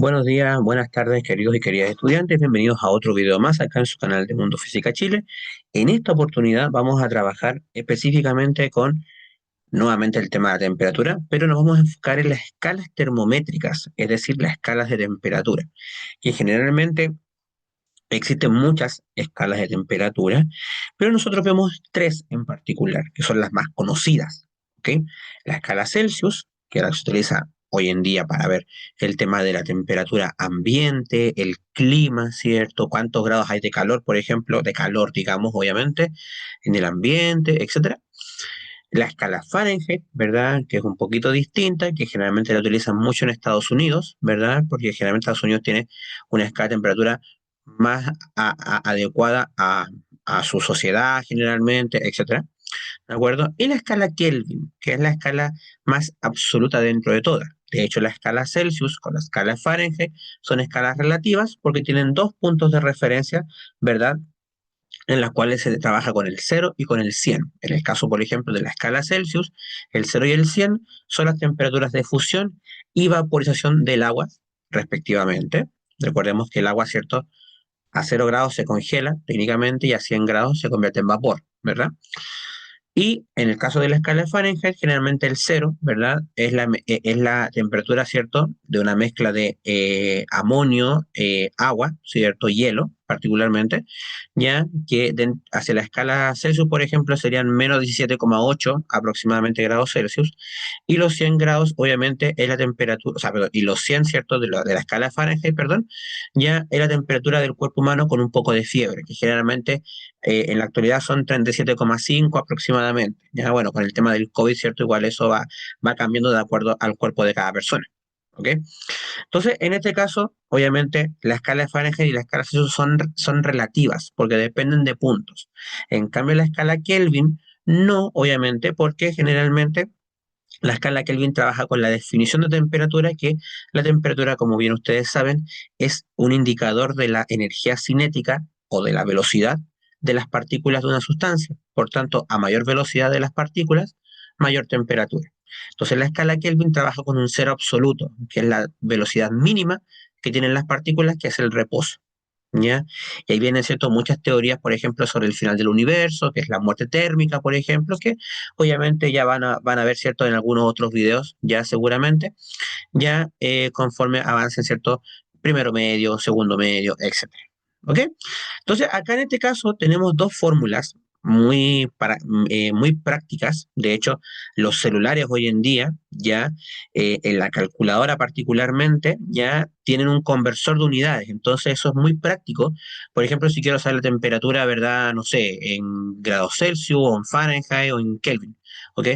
Buenos días, buenas tardes, queridos y queridas estudiantes. Bienvenidos a otro video más acá en su canal de Mundo Física Chile. En esta oportunidad vamos a trabajar específicamente con nuevamente el tema de la temperatura, pero nos vamos a enfocar en las escalas termométricas, es decir, las escalas de temperatura, que generalmente existen muchas escalas de temperatura, pero nosotros vemos tres en particular, que son las más conocidas, ¿ok? La escala Celsius, que la se utiliza hoy en día para ver el tema de la temperatura ambiente, el clima, ¿cierto? Cuántos grados hay de calor, por ejemplo, de calor, digamos, obviamente, en el ambiente, etcétera. La escala Fahrenheit, ¿verdad? Que es un poquito distinta, que generalmente la utilizan mucho en Estados Unidos, ¿verdad? Porque generalmente Estados Unidos tiene una escala de temperatura más adecuada a su sociedad generalmente, etcétera, ¿de acuerdo? Y la escala Kelvin, que es la escala más absoluta dentro de todas. De hecho, la escala Celsius con la escala Fahrenheit son escalas relativas porque tienen dos puntos de referencia, ¿verdad? En las cuales se trabaja con el 0 y con el 100. En el caso, por ejemplo, de la escala Celsius, el 0 y el 100 son las temperaturas de fusión y vaporización del agua, respectivamente. Recordemos que el agua, ¿cierto? A 0 grados se congela técnicamente y a 100 grados se convierte en vapor, ¿verdad? Y en el caso de la escala de Fahrenheit, generalmente el cero, ¿verdad? Es la temperatura, ¿cierto? De una mezcla de amonio, agua, ¿cierto? Hielo, particularmente, ya que hacia la escala Celsius, por ejemplo, serían menos 17,8 aproximadamente grados Celsius, y los 100 grados, obviamente, es la temperatura, o sea, perdón, y los 100, ¿cierto? De la escala Fahrenheit, perdón, ya es la temperatura del cuerpo humano con un poco de fiebre, que generalmente en la actualidad son 37,5 aproximadamente. Ya bueno, con el tema del COVID, ¿cierto? Igual eso va cambiando de acuerdo al cuerpo de cada persona. ¿Ok? Entonces, en este caso, obviamente, la escala de Fahrenheit y la escala Celsius son relativas, porque dependen de puntos. En cambio, la escala Kelvin, no, obviamente, porque generalmente la escala Kelvin trabaja con la definición de temperatura, que la temperatura, como bien ustedes saben, es un indicador de la energía cinética o de la velocidad de las partículas de una sustancia. Por tanto, a mayor velocidad de las partículas, mayor temperatura. Entonces, la escala Kelvin trabaja con un cero absoluto, que es la velocidad mínima que tienen las partículas, que es el reposo. ¿Ya? Y ahí vienen, ¿cierto? Muchas teorías, por ejemplo, sobre el final del universo, que es la muerte térmica, por ejemplo, que obviamente ya van a ver, ¿cierto? En algunos otros videos, ya seguramente, ya conforme avancen, ¿cierto? Primero medio, segundo medio, etcétera. ¿Ok? Entonces, acá en este caso tenemos dos fórmulas muy prácticas. De hecho, los celulares hoy en día, ya en la calculadora particularmente, ya tienen un conversor de unidades. Entonces, eso es muy práctico. Por ejemplo, si quiero saber la temperatura, ¿verdad? No sé, en grados Celsius, o en Fahrenheit, o en Kelvin. ¿Ok?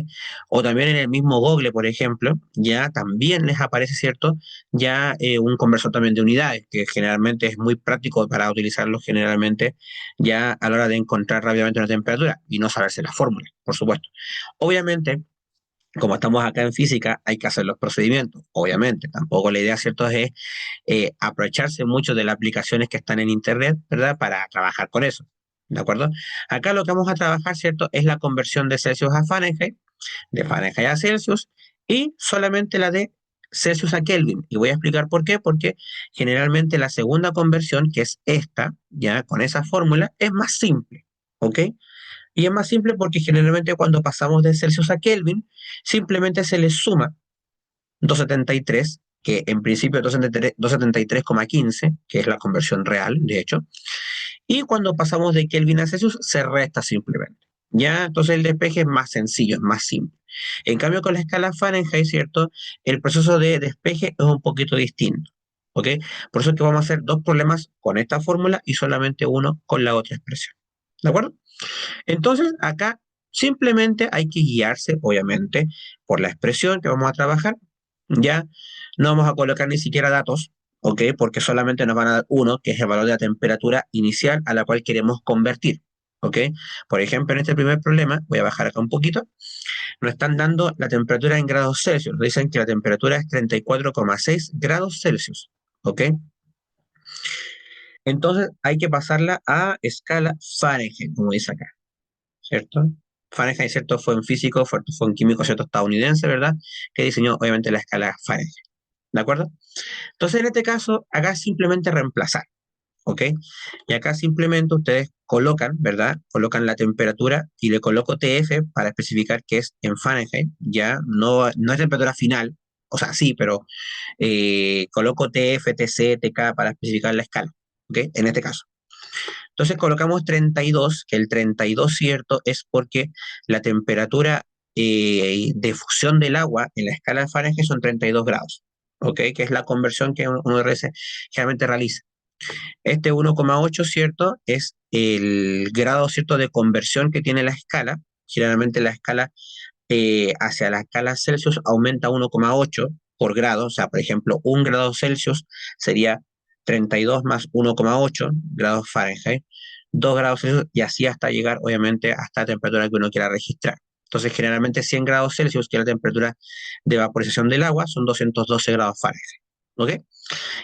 O también en el mismo Google, por ejemplo, ya también les aparece, ¿cierto? Ya un conversor también de unidades, que generalmente es muy práctico para utilizarlo generalmente ya a la hora de encontrar rápidamente una temperatura y no saberse la fórmula, por supuesto. Obviamente, como estamos acá en física, hay que hacer los procedimientos, obviamente. Tampoco la idea, ¿cierto?, es aprovecharse mucho de las aplicaciones que están en Internet, ¿verdad?, para trabajar con eso. ¿De acuerdo? Acá lo que vamos a trabajar, ¿cierto?, es la conversión de Celsius a Fahrenheit, de Fahrenheit a Celsius, y solamente la de Celsius a Kelvin. Y voy a explicar por qué, porque generalmente la segunda conversión, que es esta, ya con esa fórmula, es más simple, ¿ok? Y es más simple porque generalmente cuando pasamos de Celsius a Kelvin, simplemente se le suma 273, que en principio es 273,15, que es la conversión real, de hecho, y cuando pasamos de Kelvin a Celsius, se resta simplemente. Ya, entonces el despeje es más sencillo, es más simple. En cambio, con la escala Fahrenheit, ¿cierto? El proceso de despeje es un poquito distinto. ¿Ok? Por eso es que vamos a hacer dos problemas con esta fórmula y solamente uno con la otra expresión. ¿De acuerdo? Entonces, acá simplemente hay que guiarse, obviamente, por la expresión que vamos a trabajar. Ya no vamos a colocar ni siquiera datos, ¿ok? Porque solamente nos van a dar uno, que es el valor de la temperatura inicial a la cual queremos convertir, ¿ok? Por ejemplo, en este primer problema, voy a bajar acá un poquito, nos están dando la temperatura en grados Celsius. Nos dicen que la temperatura es 34,6 grados Celsius, ¿ok? Entonces hay que pasarla a escala Fahrenheit, como dice acá. ¿Cierto? Fahrenheit, ¿cierto? Fue un físico, fue un químico, ¿cierto? Estadounidense, ¿verdad? Que diseñó, obviamente, la escala Fahrenheit. ¿De acuerdo? Entonces, en este caso, acá es simplemente reemplazar, ¿ok? Y acá simplemente ustedes colocan, ¿verdad? Colocan la temperatura y le coloco TF para especificar que es en Fahrenheit, ya no es temperatura final, o sea, sí, pero coloco TF, TC, TK para especificar la escala, ¿ok? En este caso. Entonces colocamos 32, que el 32, ¿cierto? Es porque la temperatura de fusión del agua en la escala de Fahrenheit son 32 grados, ¿ok? Que es la conversión que uno generalmente realiza. Este 1,8, ¿cierto? Es el grado, ¿cierto? De conversión que tiene la escala. Generalmente la escala hacia la escala Celsius aumenta 1,8 por grado. O sea, por ejemplo, 1 grado Celsius sería 32 más 1,8 grados Fahrenheit, 2 grados Celsius y así hasta llegar, obviamente, hasta la temperatura que uno quiera registrar. Entonces, generalmente 100 grados Celsius, que es la temperatura de vaporización del agua, son 212 grados Fahrenheit. ¿Ok?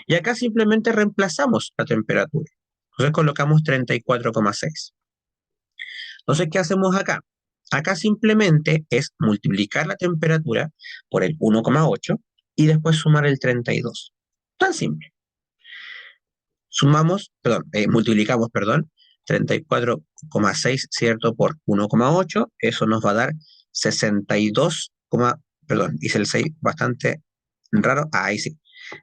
Y acá simplemente reemplazamos la temperatura. Entonces colocamos 34,6. Entonces, ¿qué hacemos acá? Acá simplemente es multiplicar la temperatura por el 1,8 y después sumar el 32. Tan simple. Multiplicamos, perdón, 34,6, ¿cierto? Por 1,8. Eso nos va a dar 62, perdón, hice el 6 bastante raro. Ahí sí.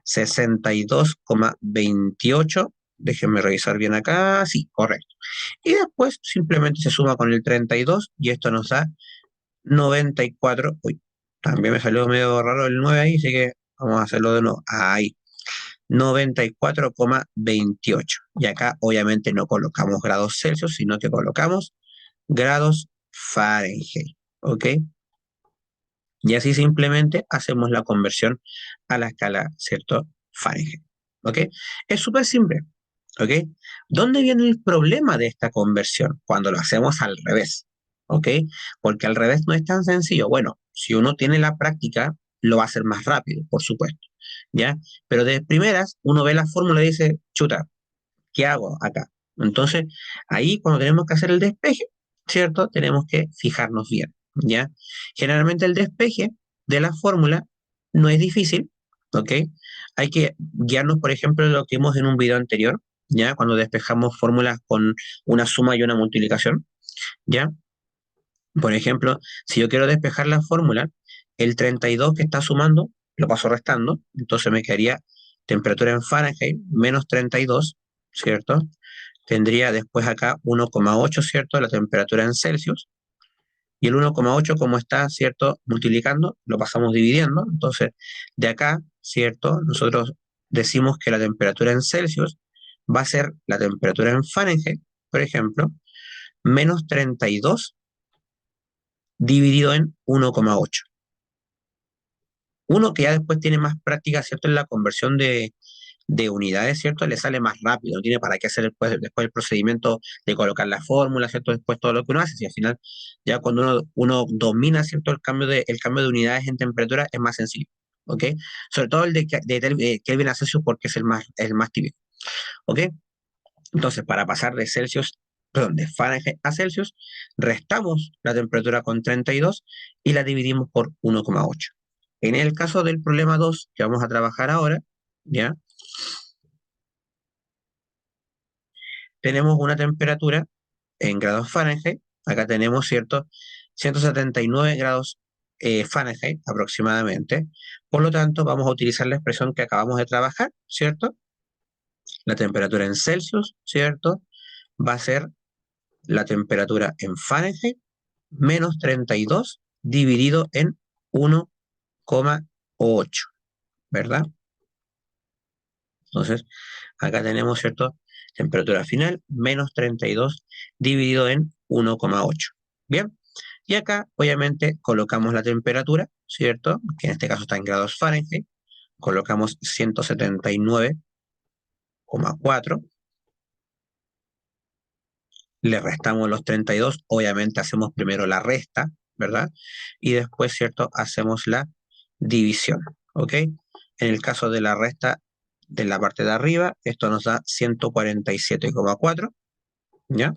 62,28. Déjenme revisar bien acá. Sí, correcto. Y después simplemente se suma con el 32 y esto nos da 94. Uy, también me salió medio raro el 9 ahí, así que vamos a hacerlo de nuevo. Ahí, 94,28. Y acá obviamente no colocamos grados Celsius, sino que colocamos grados Fahrenheit. ¿Ok? Y así simplemente hacemos la conversión a la escala, ¿cierto? Fahrenheit. ¿Ok? Es súper simple. ¿Ok? ¿Dónde viene el problema de esta conversión? Cuando lo hacemos al revés. ¿Ok? Porque al revés no es tan sencillo. Bueno, si uno tiene la práctica, lo va a hacer más rápido, por supuesto. ¿Ya? Pero de primeras, uno ve la fórmula y dice, chuta, ¿qué hago acá? Entonces, ahí cuando tenemos que hacer el despeje, ¿cierto? Tenemos que fijarnos bien, ¿ya? Generalmente el despeje de la fórmula no es difícil, ¿ok? Hay que guiarnos, por ejemplo, en lo que vimos en un video anterior, ¿ya? Cuando despejamos fórmulas con una suma y una multiplicación, ¿ya? Por ejemplo, si yo quiero despejar la fórmula, el 32 que está sumando, lo paso restando, entonces me quedaría temperatura en Fahrenheit menos 32, ¿cierto? Tendría después acá 1,8, ¿cierto? La temperatura en Celsius. Y el 1,8 como está, ¿cierto? Multiplicando, lo pasamos dividiendo. Entonces, de acá, ¿cierto? Nosotros decimos que la temperatura en Celsius va a ser la temperatura en Fahrenheit, por ejemplo, menos 32 dividido en 1,8. Uno que ya después tiene más práctica, ¿cierto? En la conversión de unidades, ¿cierto? Le sale más rápido, no tiene para qué hacer después el procedimiento de colocar la fórmula, ¿cierto? Después todo lo que uno hace, y al final, ya cuando uno domina, ¿cierto? El cambio de unidades en temperatura es más sencillo, ¿ok? Sobre todo el de Kelvin a Celsius porque es el más típico, ¿ok? Entonces, para pasar de Celsius, perdón, de Fahrenheit a Celsius, restamos la temperatura con 32 y la dividimos por 1,8. En el caso del problema 2 que vamos a trabajar ahora, ¿ya? Tenemos una temperatura en grados Fahrenheit. Acá tenemos, ¿cierto? 179 grados Fahrenheit aproximadamente. Por lo tanto, vamos a utilizar la expresión que acabamos de trabajar, ¿cierto? La temperatura en Celsius, ¿cierto? Va a ser la temperatura en Fahrenheit menos 32 dividido en 1,8, ¿verdad? Entonces, acá tenemos, ¿cierto? Temperatura final menos 32 dividido en 1,8. Bien, y acá obviamente colocamos la temperatura, ¿cierto? Que en este caso está en grados Fahrenheit. Colocamos 179,4. Le restamos los 32. Obviamente hacemos primero la resta, ¿verdad? Y después, ¿cierto? Hacemos la división, ¿ok? En el caso de la resta de la parte de arriba, esto nos da 147,4, ¿ya?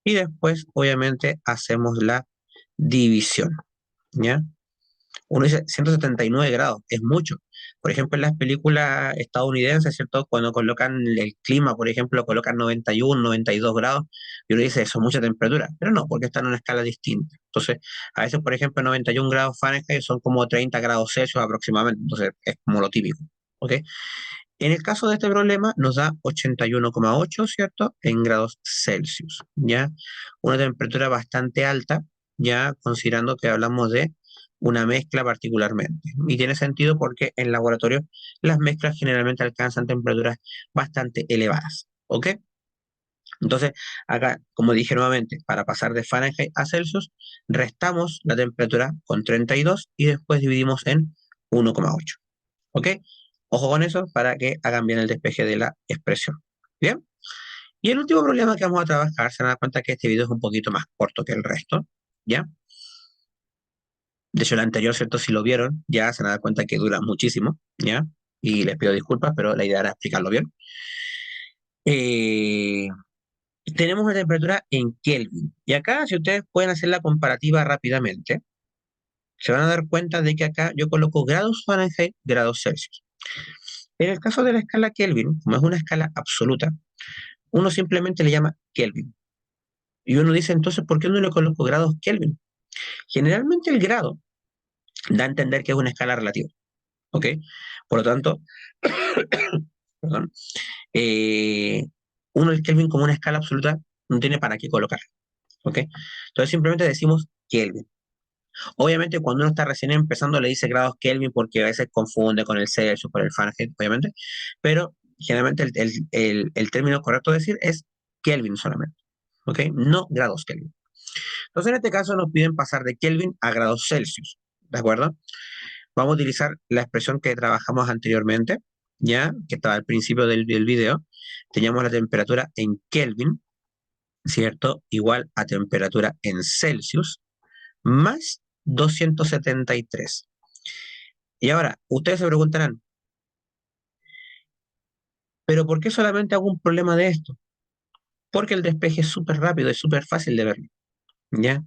Y después, obviamente, hacemos la división, ¿ya? Uno dice 179 grados, es mucho. Por ejemplo, en las películas estadounidenses, ¿cierto? Cuando colocan el clima, por ejemplo, colocan 91, 92 grados, y uno dice, eso es mucha temperatura, pero no, porque están en una escala distinta. Entonces, a veces, por ejemplo, 91 grados Fahrenheit son como 30 grados Celsius aproximadamente, entonces es como lo típico, ¿ok? En el caso de este problema nos da 81,8, ¿cierto? En grados Celsius, ¿ya? Una temperatura bastante alta, ya considerando que hablamos de una mezcla particularmente. Y tiene sentido porque en laboratorio las mezclas generalmente alcanzan temperaturas bastante elevadas, ¿ok? Entonces, acá, como dije nuevamente, para pasar de Fahrenheit a Celsius, restamos la temperatura con 32 y después dividimos en 1,8. ¿Ok? Ojo con eso para que hagan bien el despeje de la expresión. ¿Bien? Y el último problema que vamos a trabajar, se van a dar cuenta que este video es un poquito más corto que el resto. ¿Ya? De hecho, el anterior, ¿cierto? Si lo vieron, ya se van a dar cuenta que dura muchísimo. ¿Ya? Y les pido disculpas, pero la idea era explicarlo bien. Eh, tenemos una temperatura en Kelvin. Y acá, si ustedes pueden hacer la comparativa rápidamente, se van a dar cuenta de que acá yo coloco grados Fahrenheit, grados Celsius. En el caso de la escala Kelvin, como es una escala absoluta, uno simplemente le llama Kelvin. Y uno dice entonces, ¿por qué no le coloco grados Kelvin? Generalmente el grado da a entender que es una escala relativa, ¿ok? Por lo tanto, perdón, eh, uno el Kelvin como una escala absoluta no tiene para qué colocar, ¿ok? Entonces simplemente decimos Kelvin. Obviamente cuando uno está recién empezando le dice grados Kelvin porque a veces confunde con el Celsius, con el Fahrenheit, obviamente, pero generalmente el término correcto de decir es Kelvin solamente, ¿ok? No grados Kelvin. Entonces, en este caso nos piden pasar de Kelvin a grados Celsius, ¿de acuerdo? Vamos a utilizar la expresión que trabajamos anteriormente, ya, que estaba al principio del video. Teníamos la temperatura en Kelvin, ¿cierto? Igual a temperatura en Celsius, más 273. Y ahora, ustedes se preguntarán, ¿pero por qué solamente hago un problema de esto? Porque el despeje es súper rápido, es súper fácil de verlo, ¿ya?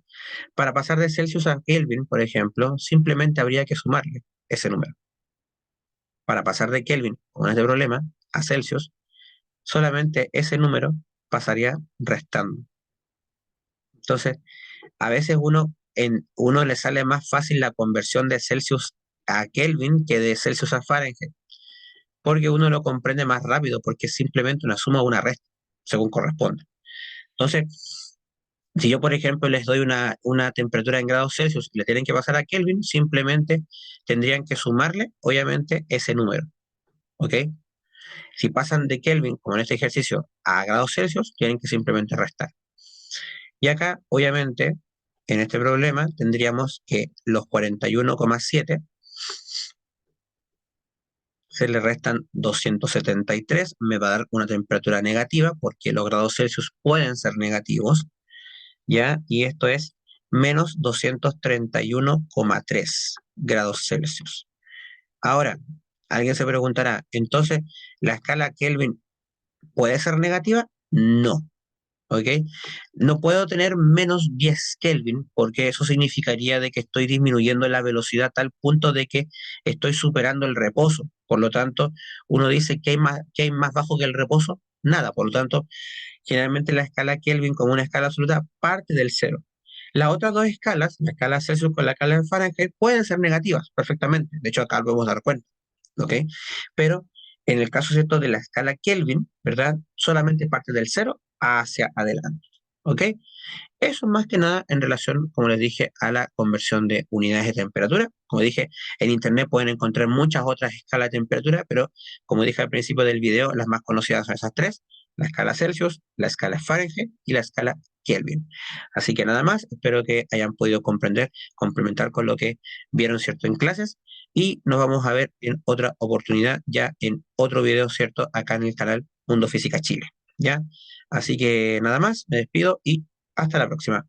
Para pasar de Celsius a Kelvin, por ejemplo, simplemente habría que sumarle ese número. Para pasar de Kelvin, con este problema, a Celsius, solamente ese número pasaría restando. Entonces, a veces uno le sale más fácil la conversión de Celsius a Kelvin que de Celsius a Fahrenheit, porque uno lo comprende más rápido, porque es simplemente una suma o una resta, según corresponde. Entonces, si yo, por ejemplo, les doy una temperatura en grados Celsius y le tienen que pasar a Kelvin, simplemente tendrían que sumarle, obviamente, ese número. ¿Ok? Si pasan de Kelvin, como en este ejercicio, a grados Celsius, tienen que simplemente restar. Y acá, obviamente, en este problema, tendríamos que los 41,7 se le restan 273, me va a dar una temperatura negativa, porque los grados Celsius pueden ser negativos, ¿ya? Y esto es menos 231,3 grados Celsius. Ahora, alguien se preguntará, entonces, ¿la escala Kelvin puede ser negativa? No, ¿ok? No puedo tener menos 10 Kelvin porque eso significaría de que estoy disminuyendo la velocidad a tal punto de que estoy superando el reposo. Por lo tanto, uno dice que hay más bajo que el reposo, nada. Por lo tanto, generalmente la escala Kelvin como una escala absoluta parte del cero. Las otras dos escalas, la escala Celsius con la escala de Fahrenheit, pueden ser negativas perfectamente. De hecho, acá lo podemos dar cuenta. ¿Ok? Pero en el caso ¿cierto? De la escala Kelvin, ¿verdad? Solamente parte del cero hacia adelante. ¿Ok? Eso más que nada en relación, como les dije, a la conversión de unidades de temperatura. Como dije, en Internet pueden encontrar muchas otras escalas de temperatura, pero como dije al principio del video, las más conocidas son esas tres, la escala Celsius, la escala Fahrenheit y la escala Kelvin. Así que nada más, espero que hayan podido comprender, complementar con lo que vieron, ¿cierto?, en clases, y nos vamos a ver en otra oportunidad, ya en otro video, ¿cierto?, acá en el canal Mundo Física Chile, ¿ya? Así que nada más, me despido y hasta la próxima.